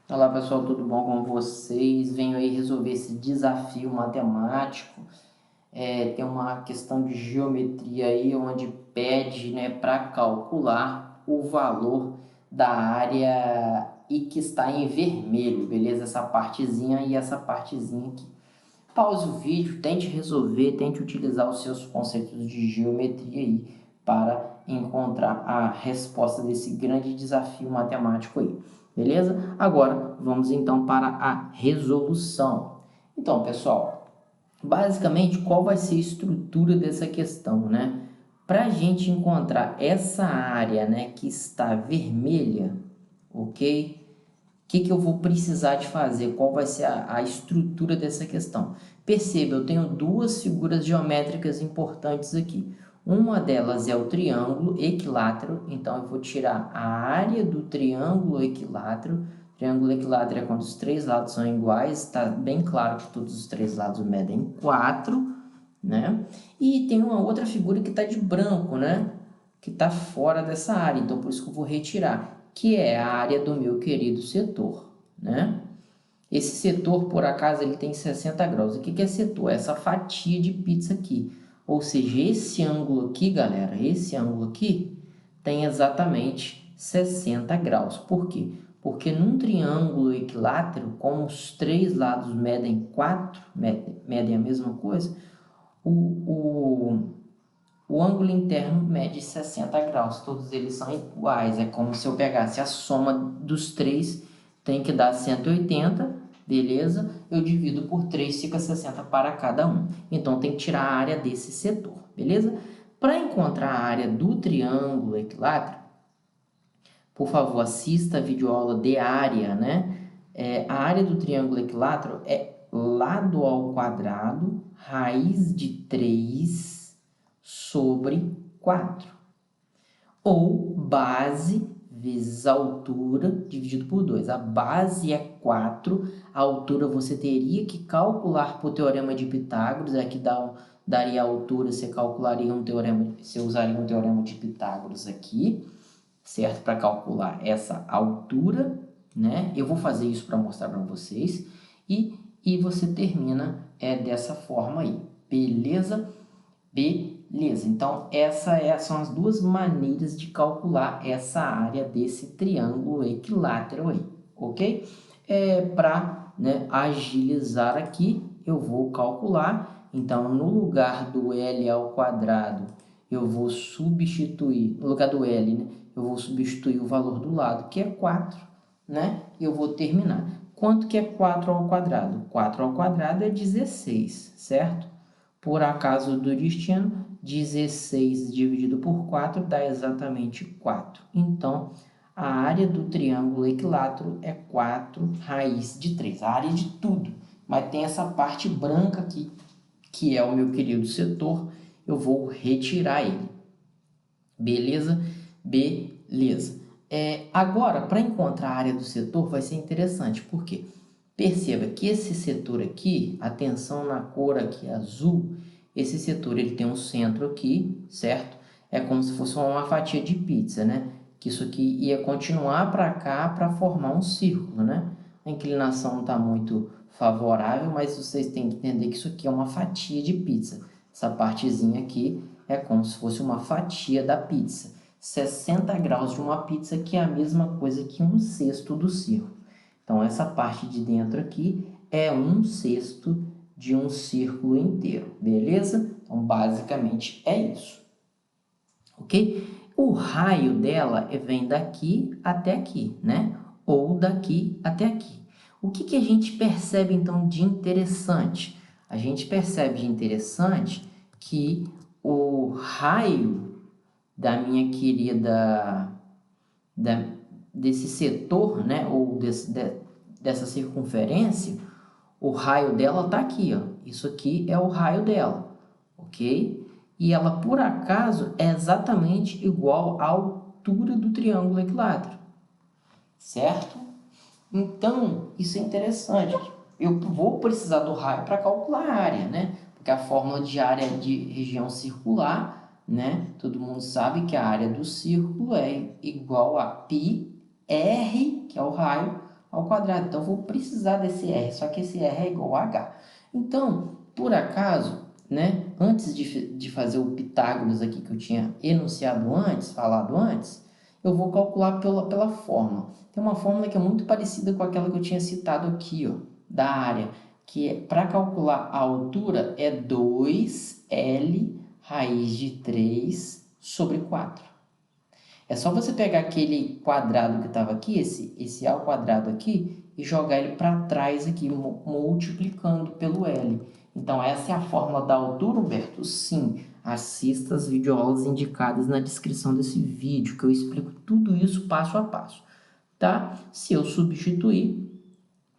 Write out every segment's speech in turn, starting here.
Olá pessoal, tudo bom com vocês? Venho aí resolver esse desafio matemático. Tem uma questão de geometria aí onde pede, né, para calcular o valor da área e que está em vermelho, beleza? Essa partezinha e essa partezinha aqui. Pause o vídeo, tente resolver, tente utilizar os seus conceitos de geometria aí para encontrar a resposta desse grande desafio matemático aí, beleza? Agora vamos então para a resolução. Então, pessoal, basicamente qual vai ser a estrutura dessa questão, né? Para a gente encontrar essa área, né, que está vermelha, ok? Que eu vou precisar de fazer? Qual vai ser a estrutura dessa questão? Perceba, eu tenho duas figuras geométricas importantes aqui. Uma delas é o triângulo equilátero, então eu vou tirar a área do triângulo equilátero. Triângulo equilátero é quando os três lados são iguais, está bem claro que todos os três lados medem 4, né? E tem uma outra figura que está de branco, né? Que está fora dessa área, então por isso que eu vou retirar, que é a área do meu querido setor, né? Esse setor, por acaso, ele tem 60 graus. O que é setor? Essa fatia de pizza aqui. Ou seja, esse ângulo aqui, galera, esse ângulo aqui tem exatamente 60 graus. Por quê? Porque num triângulo equilátero, como os três lados medem 4, medem a mesma coisa, o, o ângulo interno mede 60 graus, todos eles são iguais. É como se eu pegasse a soma dos três, tem que dar 180, beleza? Eu divido por 3, fica 60 para cada um. Então, tem que tirar a área desse setor, beleza? Para encontrar a área do triângulo equilátero, por favor, assista a videoaula de área, né? A área do triângulo equilátero é lado ao quadrado, raiz de 3 sobre 4. Ou base vezes a altura dividido por 2. A base é 4, a altura você teria que calcular por teorema de Pitágoras, aqui daria a altura, você calcularia um teorema, você usaria um teorema de Pitágoras aqui, certo? Para calcular essa altura, né? Eu vou fazer isso para mostrar para vocês. E você termina dessa forma aí, beleza? Beleza, então são as duas maneiras de calcular essa área desse triângulo equilátero aí, ok? Para, né, agilizar aqui, eu vou calcular, então no lugar do L ao quadrado, eu vou substituir, no lugar do L, né, eu vou substituir o valor do lado, que é 4, né? E eu vou terminar. Quanto que é 4 ao quadrado? 4 ao quadrado é 16, certo? Por acaso do destino, 16 dividido por 4 dá exatamente 4. Então, a área do triângulo equilátero é 4 raiz de 3. A área de tudo. Mas tem essa parte branca aqui, que é o meu querido setor. Eu vou retirar ele. Beleza? Beleza. Agora, para encontrar a área do setor vai ser interessante. Por quê? Perceba que esse setor aqui, atenção na cor aqui azul, esse setor ele tem um centro aqui, certo? É como se fosse uma fatia de pizza, né? Que isso aqui ia continuar para cá para formar um círculo, né? A inclinação não está muito favorável, mas vocês têm que entender que isso aqui é uma fatia de pizza. Essa partezinha aqui é como se fosse uma fatia da pizza. 60 graus de uma pizza que é a mesma coisa que um sexto do círculo. Então, essa parte de dentro aqui é um sexto de um círculo inteiro, beleza? Então, basicamente é isso, ok? O raio dela vem daqui até aqui, né? Ou daqui até aqui. O que a gente percebe, então, de interessante? A gente percebe de interessante que o raio da minha querida... desse setor, né, ou dessa circunferência, o raio dela está aqui, ó. Isso aqui é o raio dela, ok? E ela, por acaso, é exatamente igual à altura do triângulo equilátero, certo? Então, isso é interessante. Eu vou precisar do raio para calcular a área, né? Porque a fórmula de área de região circular, né? Todo mundo sabe que a área do círculo é igual a πr, que é o raio, ao quadrado. Então, eu vou precisar desse R, só que esse R é igual a H. Então, por acaso, né, antes de fazer o Pitágoras aqui que eu tinha enunciado antes, falado antes, eu vou calcular pela fórmula. Tem uma fórmula que é muito parecida com aquela que eu tinha citado aqui, ó, da área, que para calcular a altura é 2L raiz de 3 sobre 4. É só você pegar aquele quadrado que estava aqui, esse A ao quadrado aqui, e jogar ele para trás aqui, multiplicando pelo L. Então, essa é a fórmula da altura, Humberto? Sim. Assista as videoaulas indicadas na descrição desse vídeo, que eu explico tudo isso passo a passo, tá? Se eu substituir,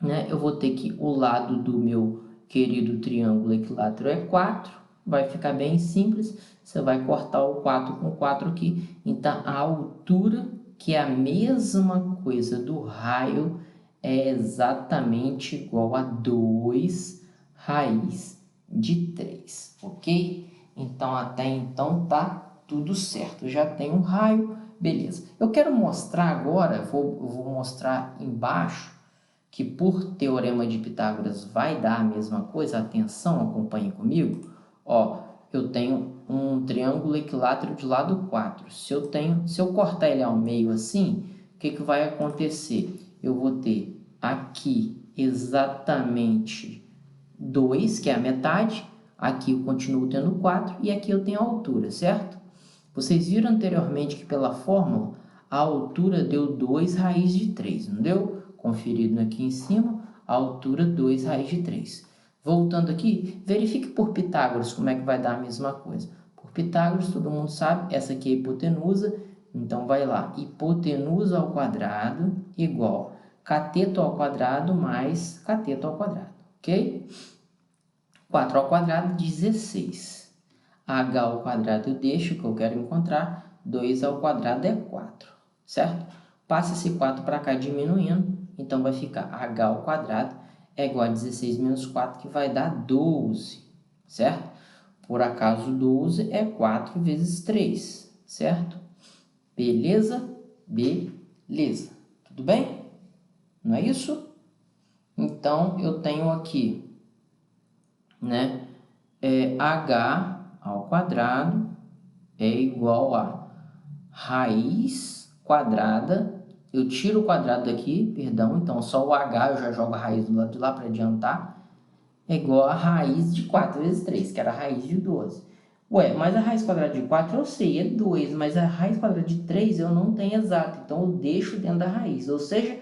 né, eu vou ter que o lado do meu querido triângulo equilátero é 4, vai ficar bem simples, você vai cortar o 4 com 4 aqui, então a altura, que é a mesma coisa do raio, é exatamente igual a 2 raiz de 3, ok? Então até então tá tudo certo, eu já tenho um raio, beleza. Eu quero mostrar agora, vou mostrar embaixo, que por teorema de Pitágoras vai dar a mesma coisa, atenção, acompanhe comigo. Ó, eu tenho um triângulo equilátero de lado 4. Se eu cortar ele ao meio assim, o que vai acontecer? Eu vou ter aqui exatamente 2, que é a metade, aqui eu continuo tendo 4 e aqui eu tenho a altura, certo? Vocês viram anteriormente que pela fórmula a altura deu 2 raiz de 3, não deu? Conferido aqui em cima, a altura 2 raiz de 3. Voltando aqui, verifique por Pitágoras como é que vai dar a mesma coisa. Por Pitágoras, todo mundo sabe, essa aqui é a hipotenusa, então vai lá, hipotenusa ao quadrado igual cateto ao quadrado mais cateto ao quadrado, ok? 4 ao quadrado, 16. H ao quadrado eu deixo, que eu quero encontrar, 2 ao quadrado é 4, certo? Passa esse 4 para cá diminuindo, então vai ficar H ao quadrado é igual a 16 menos 4, que vai dar 12, certo? Por acaso 12 é 4 vezes 3, certo? Beleza? Beleza. Tudo bem? Não é isso? Então, eu tenho aqui, né, H ao quadrado é igual a raiz quadrada, eu tiro o quadrado daqui, perdão, então só o H eu já jogo a raiz do lado de lá para adiantar, é igual a raiz de 4 vezes 3, que era a raiz de 12. Ué, mas a raiz quadrada de 4 eu sei, é 2, mas a raiz quadrada de 3 eu não tenho exato, então eu deixo dentro da raiz, ou seja,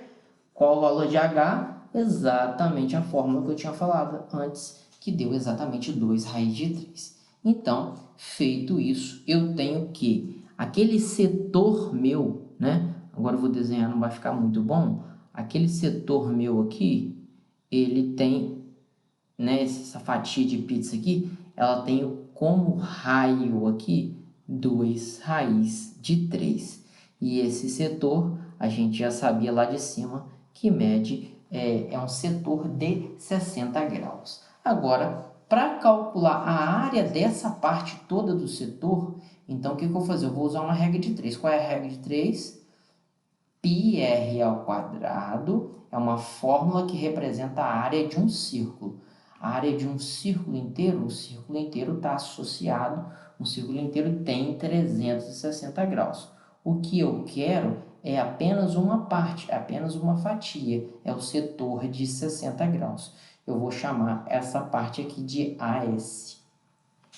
qual o valor de H? Exatamente a fórmula que eu tinha falado antes, que deu exatamente 2 raiz de 3. Então, feito isso, eu tenho que aquele setor meu, né? Agora eu vou desenhar, não vai ficar muito bom. Aquele setor meu aqui, ele tem, né, essa fatia de pizza aqui, ela tem como raio aqui 2 raiz de 3. E esse setor, a gente já sabia lá de cima, que mede, é um setor de 60 graus. Agora, para calcular a área dessa parte toda do setor, então o que eu vou fazer? Eu vou usar uma regra de 3. Qual é a regra de 3? πr ao quadrado é uma fórmula que representa a área de um círculo. A área de um círculo inteiro, o círculo inteiro está associado, um círculo inteiro tem 360 graus. O que eu quero é apenas uma parte, apenas uma fatia, é o setor de 60 graus. Eu vou chamar essa parte aqui de AS,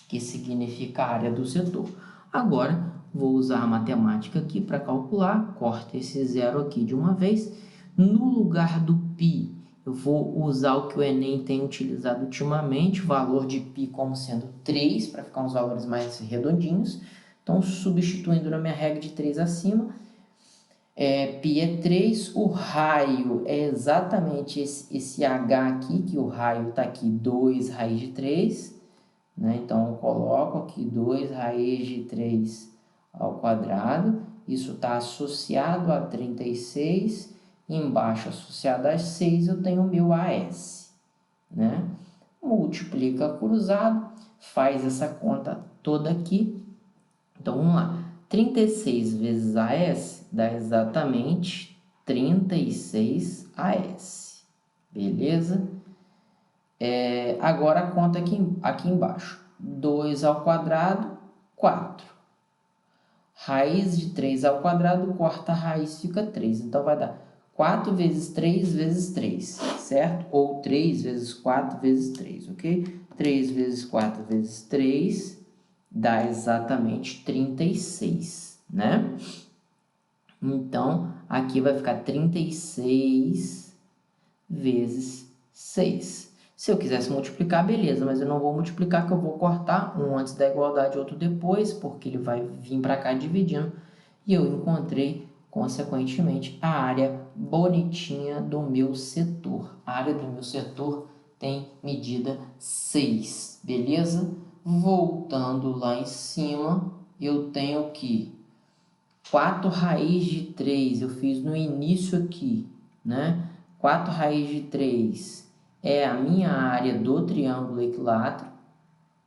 que significa a área do setor. Agora, vou usar a matemática aqui para calcular, corta esse zero aqui de uma vez. No lugar do π, eu vou usar o que o Enem tem utilizado ultimamente, o valor de π como sendo 3, para ficar uns valores mais redondinhos. Então, substituindo na minha regra de 3 acima, π é 3, o raio é exatamente esse H aqui, que o raio está aqui, 2 raiz de 3, né? Então, eu coloco aqui 2 raiz de 3 ao quadrado, isso está associado a 36, embaixo associado a 6 eu tenho o meu AS, né? Multiplica cruzado, faz essa conta toda aqui, então vamos lá, 36 vezes AS dá exatamente 36 AS. Beleza? Agora a conta aqui embaixo. 2 ao quadrado, 4. Raiz de 3 ao quadrado, corta a raiz, fica 3. Então, vai dar 4 vezes 3 vezes 3, certo? Ou 3 vezes 4 vezes 3, ok? 3 vezes 4 vezes 3 dá exatamente 36, né? Então, aqui vai ficar 36 vezes 6. Se eu quisesse multiplicar, beleza, mas eu não vou multiplicar, que eu vou cortar um antes da igualdade, outro depois, porque ele vai vir para cá dividindo. E eu encontrei, consequentemente, a área bonitinha do meu setor. A área do meu setor tem medida 6, beleza? Voltando lá em cima, eu tenho que 4 raiz de 3, eu fiz no início aqui, né? 4 raiz de 3 é a minha área do triângulo equilátero,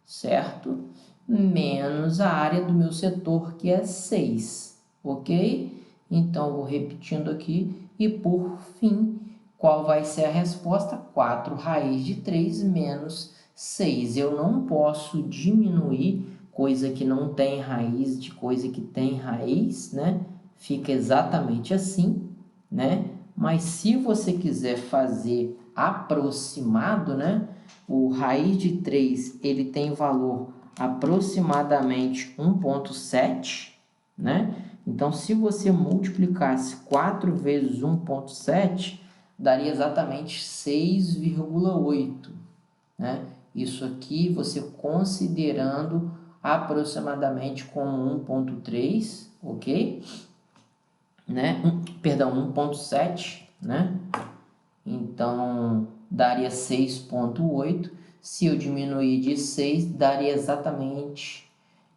certo? Menos a área do meu setor, que é 6, ok? Então, eu vou repetindo aqui. E, por fim, qual vai ser a resposta? 4 raiz de 3 menos 6. Eu não posso diminuir coisa que não tem raiz de coisa que tem raiz, né? Fica exatamente assim, né? Mas se você quiser fazer aproximado, né? O raiz de 3, ele tem valor aproximadamente 1,7, né? Então, se você multiplicasse 4 vezes 1,7, daria exatamente 6,8, né? Isso aqui você considerando aproximadamente como 1,3, ok? Né? Perdão, 1,7, né? Então, daria 6,8. Se eu diminuir de 6, daria exatamente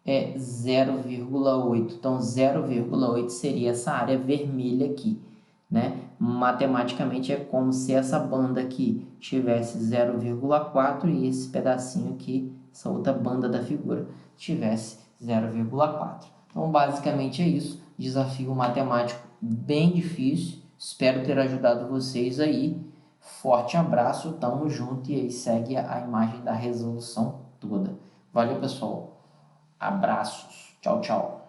0,8. Então, 0,8 seria essa área vermelha aqui, né? Matematicamente, é como se essa banda aqui tivesse 0,4 e esse pedacinho aqui, essa outra banda da figura, tivesse 0,4. Então, basicamente é isso. Desafio matemático bem difícil. Espero ter ajudado vocês aí. Forte abraço, tamo junto e aí segue a imagem da resolução toda. Valeu, pessoal. Abraços. Tchau, tchau.